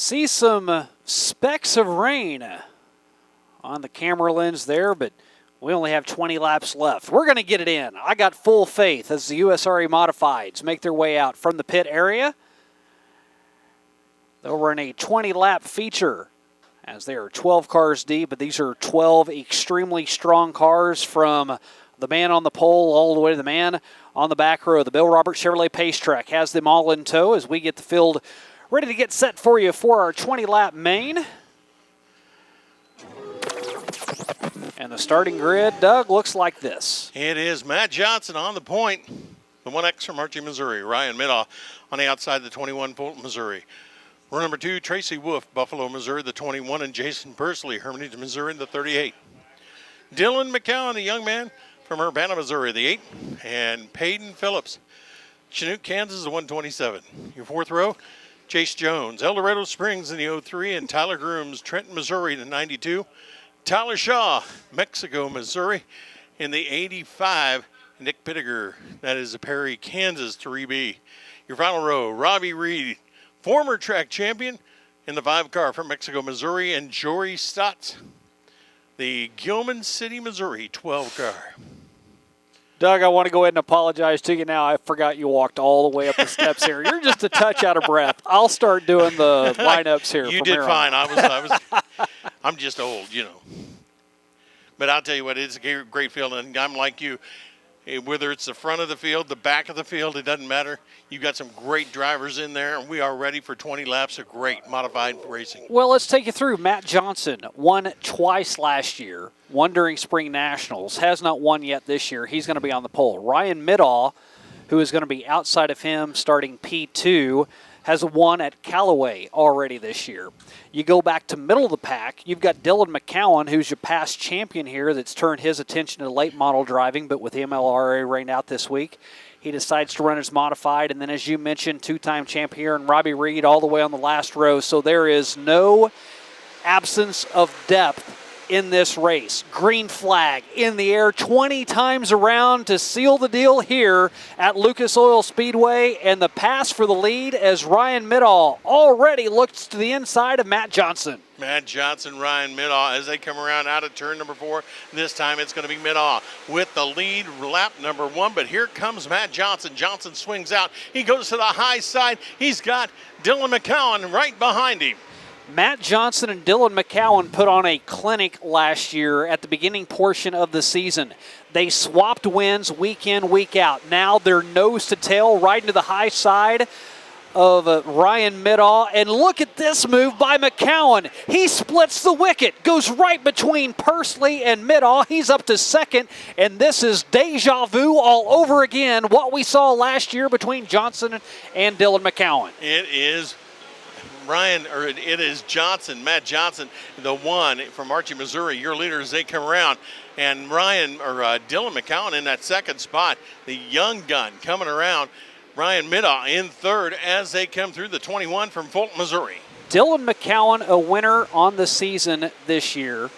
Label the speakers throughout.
Speaker 1: See some specks of rain on the camera lens there, but we only have 20 laps left. We're going to get it in. I got full faith as the USRA Modifieds make their way out from the pit area. They'll run a 20-lap feature as they are 12 cars deep, but these are 12 extremely strong cars from the man on the pole all the way to the man on the back row. The Bill Roberts Chevrolet Pace Truck has them all in tow as we get the field ready to get set for you for our 20-lap main. And the starting grid, Doug, looks like this.
Speaker 2: It is Matt Johnson on the point. The 1X from Archie, Missouri. Ryan Middaugh on the outside, the 21, Fulton, Missouri. Row number 2, Tracy Wolf, Buffalo, Missouri, the 21, and Jason Persley, Hermitage, Missouri, the 38. Dylan McCowan, the young man from Urbana, Missouri, the 8. And Peyton Phillips, Chinook, Kansas, the 127. Your fourth row, Chase Jones, El Dorado Springs in the 03, and Tyler Grooms, Trenton, Missouri, the 92. Tyler Shaw, Mexico, Missouri, in the 85. Nick Pittiger, that is a Perry, Kansas, 3B. Your final row, Robbie Reed, former track champion in the 5 car from Mexico, Missouri, and Jory Stotts, the Gilman City, Missouri, 12 car.
Speaker 1: Doug, I want to go ahead and apologize to you now. I forgot you walked all the way up the steps here. You're just a touch out of breath. I'll start doing the lineups here.
Speaker 2: You did fine. I'm just old, you know. But I'll tell you what, it's a great field, and I'm like you. Whether it's the front of the field, the back of the field, it doesn't matter. You've got some great drivers in there, and we are ready for 20 laps of great modified racing.
Speaker 1: Well, let's take you through. Matt Johnson won twice last year, one during Spring Nationals, has not won yet this year. He's going to be on the pole. Ryan Middaugh, who is going to be outside of him starting P2, has won at Callaway already this year. You go back to middle of the pack, you've got Dylan McCowan, who's your past champion here, that's turned his attention to late model driving, but with the MLRA rained out this week, he decides to run his modified. And then, as you mentioned, two-time champ here, and Robbie Reed all the way on the last row. So there is no absence of depth in this race. Green flag in the air 20 times around to seal the deal here at Lucas Oil Speedway, and the pass for the lead as Ryan Middaugh already looks to the inside of Matt Johnson.
Speaker 2: Matt Johnson, Ryan Middaugh, as they come around out of turn number 4. This time it's going to be Middaugh with the lead, lap number 1. But here comes Matt Johnson. Johnson swings out. He goes to the high side. He's got Dylan McCowan right behind him.
Speaker 1: Matt Johnson and Dylan McCowan put on a clinic last year at the beginning portion of the season. They swapped wins week in, week out. Now they're nose to tail right into the high side of Ryan Middaugh. And look at this move by McCowan. He splits the wicket, goes right between Persley and Middaugh. He's up to second, and this is deja vu all over again, what we saw last year between Johnson and Dylan McCowan.
Speaker 2: It is it is Johnson, Matt Johnson, the one from Archie, Missouri, your leader as they come around. And Dylan McCowan in that second spot, the young gun coming around. Ryan Middaugh in third as they come through the 21 from Fulton, Missouri.
Speaker 1: Dylan McCowan, a winner on the season this year,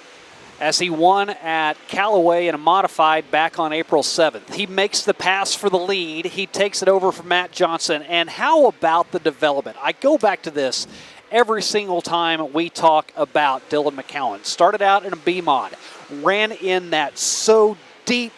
Speaker 1: as he won at Callaway in a modified back on April 7th. He makes the pass for the lead. He takes it over from Matt Johnson. And how about the development? I go back to this every single time we talk about Dylan McCowan. Started out in a B-mod, ran in that so deep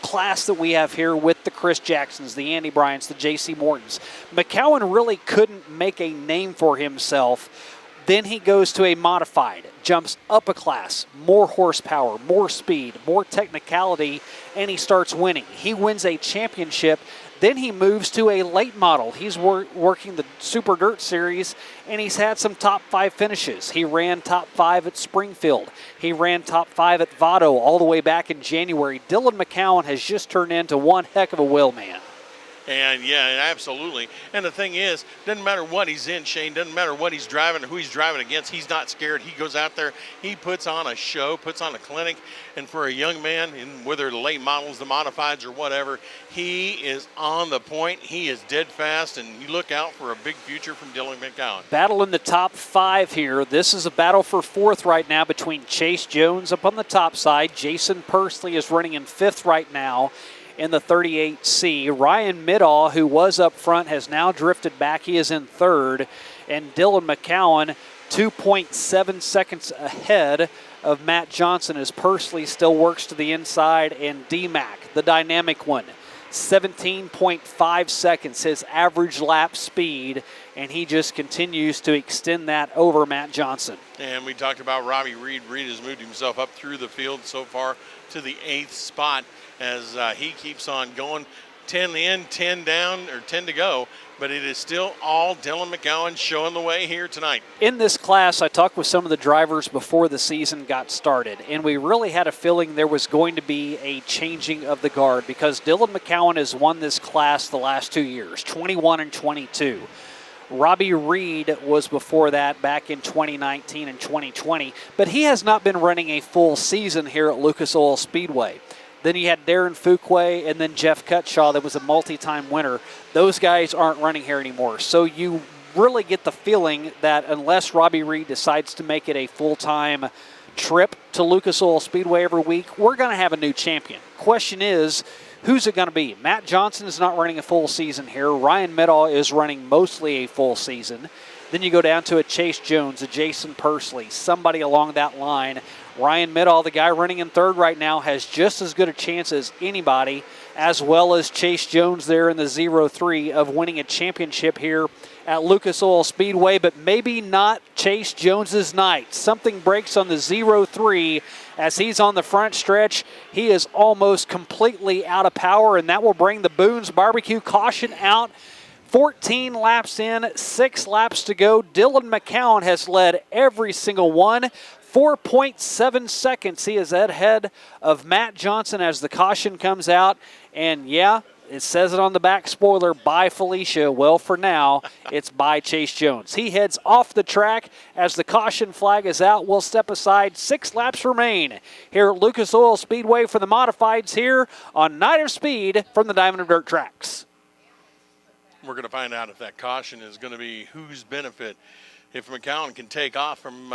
Speaker 1: class that we have here with the Chris Jacksons, the Andy Bryants, the J.C. Mortons. McCowan really couldn't make a name for himself. Then he goes to a modified, jumps up a class, more horsepower, more speed, more technicality, and he starts winning. He wins a championship. Then he moves to a late model. He's working the Super Dirt Series, and he's had some top 5 finishes. He ran top 5 at Springfield. He ran top 5 at Vado all the way back in January. Dylan McCowan has just turned into one heck of a wheel man.
Speaker 2: And yeah, absolutely. And the thing is, doesn't matter what he's in, Shane, doesn't matter what he's driving or who he's driving against, he's not scared. He goes out there, he puts on a show, puts on a clinic. And for a young man, in whether the late models, the modifieds, or whatever, he is on the point. He is dead fast, and you look out for a big future from Dylan McCowan.
Speaker 1: Battle in the top 5 here. This is a battle for 4th right now between Chase Jones up on the top side. Jason Persley is running in 5th right now in the 38C. Ryan Middaugh, who was up front, has now drifted back. He is in 3rd. and Dylan McCowan 2.7 seconds ahead of Matt Johnson as Persley still works to the inside, and D-Mac, the dynamic one, 17.5 seconds, his average lap speed, and he just continues to extend that over Matt Johnson.
Speaker 2: And we talked about Robbie Reed. Reed has moved himself up through the field so far to the 8th spot as he keeps on going. 10 in, 10 down, or 10 to go, but it is still all Dylan McCowan showing the way here tonight.
Speaker 1: In this class, I talked with some of the drivers before the season got started, and we really had a feeling there was going to be a changing of the guard because Dylan McCowan has won this class the last 2 years, 21 and 22. Robbie Reed was before that back in 2019 and 2020, but he has not been running a full season here at Lucas Oil Speedway. Then you had Darren Fuquay and then Jeff Cutshaw that was a multi-time winner. Those guys aren't running here anymore. So you really get the feeling that unless Robbie Reed decides to make it a full-time trip to Lucas Oil Speedway every week, we're going to have a new champion. Question is, who's it going to be? Matt Johnson is not running a full season here. Ryan Middaugh is running mostly a full season. Then you go down to a Chase Jones, a Jason Persley, somebody along that line. Ryan Middaugh, the guy running in third right now, has just as good a chance as anybody, as well as Chase Jones there in the 0-3 of winning a championship here at Lucas Oil Speedway, but maybe not Chase Jones's night. Something breaks on the 0-3 as he's on the front stretch. He is almost completely out of power, and that will bring the Boone's Barbecue caution out. 14 laps in, 6 laps to go. Dylan McCowan has led every single one. 4.7 seconds he is ahead of Matt Johnson as the caution comes out. And yeah, it says it on the back spoiler, bye Felicia. Well, for now, it's bye Chase Jones. He heads off the track as the caution flag is out. We'll step aside. 6 laps remain here at Lucas Oil Speedway for the modifieds here on Night of Speed from the Diamond of Dirt tracks.
Speaker 2: We're going to find out if that caution is going to be whose benefit. If McCowan can take off from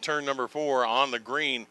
Speaker 2: turn number 4 on the green,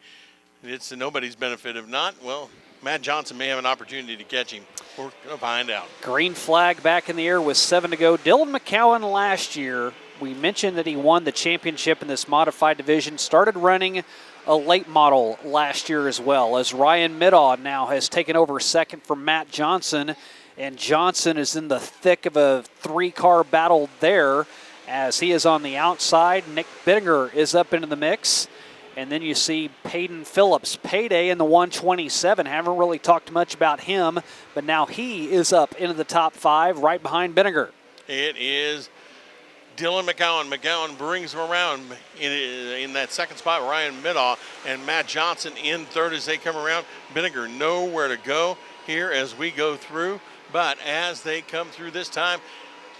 Speaker 2: it's to nobody's benefit. If not, well, Matt Johnson may have an opportunity to catch him. We're going to find out.
Speaker 1: Green flag back in the air with 7 to go. Dylan McCowan last year, we mentioned that he won the championship in this modified division, started running a late model last year as well, as Ryan Middaugh now has taken over second from Matt Johnson. And Johnson is in the thick of a 3-car battle there as he is on the outside. Nick Bittinger is up into the mix. And then you see Peyton Phillips, Payday in the 127. Haven't really talked much about him, but now he is up into the top 5 right behind Bittinger.
Speaker 2: It is Dylan McCowan. McCowan brings him around in that second spot. Ryan Middaugh and Matt Johnson in third as they come around. Bittinger nowhere to go here as we go through. But as they come through this time,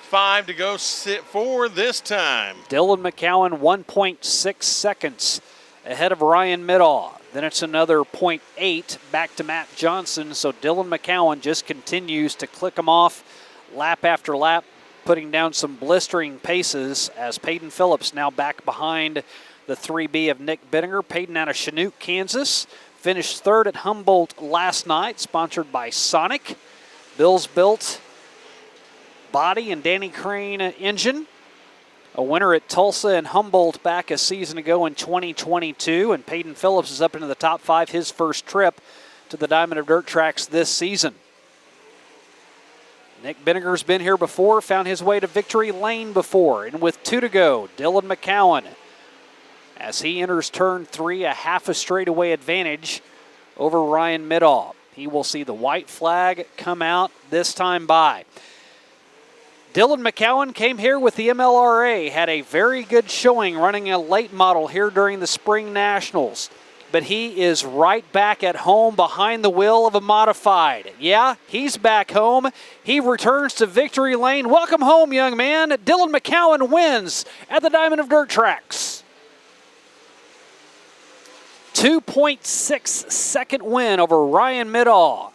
Speaker 2: 5 to go, 4 this time.
Speaker 1: Dylan McCowan, 1.6 seconds ahead of Ryan Middaugh. Then it's another 0.8 back to Matt Johnson. So Dylan McCowan just continues to click him off lap after lap, putting down some blistering paces as Peyton Phillips now back behind the 3B of Nick Bittinger. Peyton out of Chinook, Kansas, finished third at Humboldt last night, sponsored by Sonic. Bill's Built body and Danny Crane engine. A winner at Tulsa and Humboldt back a season ago in 2022. And Peyton Phillips is up into the top 5, his first trip to the Diamond of Dirt tracks this season. Nick Bittinger's been here before, found his way to victory lane before. And with 2 to go, Dylan McCowan, as he enters turn 3, a half a straightaway advantage over Ryan Middaugh. He will see the white flag come out this time by. Dylan McCowan came here with the MLRA, had a very good showing running a late model here during the Spring Nationals. But he is right back at home behind the wheel of a modified. Yeah, he's back home. He returns to victory lane. Welcome home, young man. Dylan McCowan wins at the Diamond of Dirt tracks. 2.6 second win over Ryan Middaugh.